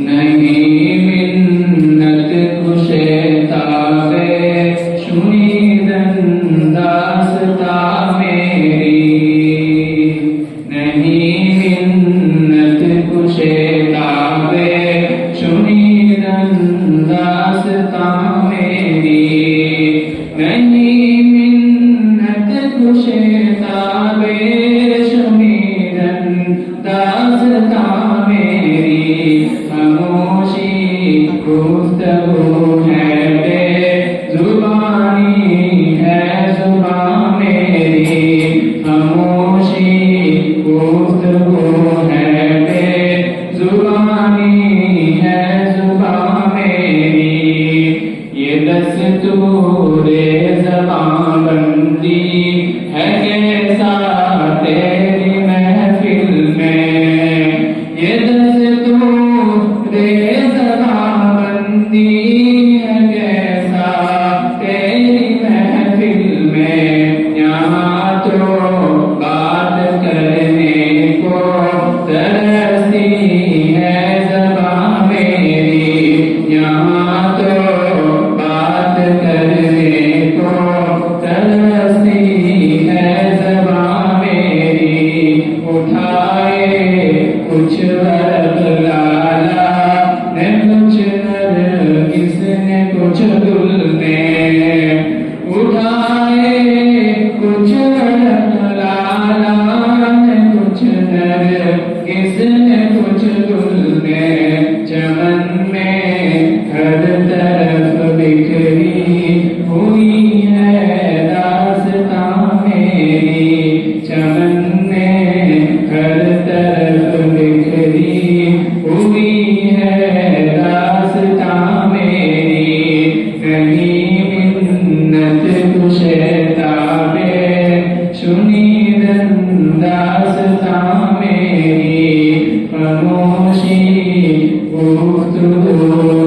नहीं मिन्नत कुशेतावे शुनीदन दासता मेरी, नहीं मिन्नत कुशेतावे शुनीदन दासता मेरी, नहीं मिन्नत कुशेतावे शुनीदन दासता मेरी, खामोशी गुफ्तगू है बेजुबानी है जुबान मेरी, खामोशी गुफ्तगू है बेजुबानी है जुबान मेरी, ये दस्तूरे ज़बान बंदी है कैसा तेरी महफिल में, ये दस्तूरे ज़बान बंदी है कैसा तेरी महफिल में, यहाँ तो बात करने को तरसती है ज़बान मेरी, यहाँ तो बात करने को तरसती है ज़बान मेरी, उठाए कुछ वर्क लाला ने कुछ नरगिस ने कुछ गुल ने, उठाए कुछ वर्क लाला ने कुछ नरगिस ने कुछ गुल ने, चमन में हर तरफ बिखरी हुई है दास्तां मेरी, चमन में हर तरफ बिखरी हुई है दास्तां मेरी, नहीं मिन्नत कुशेतावे शुनीदन दास्तां मेरी, खामोशी गुफ्तगू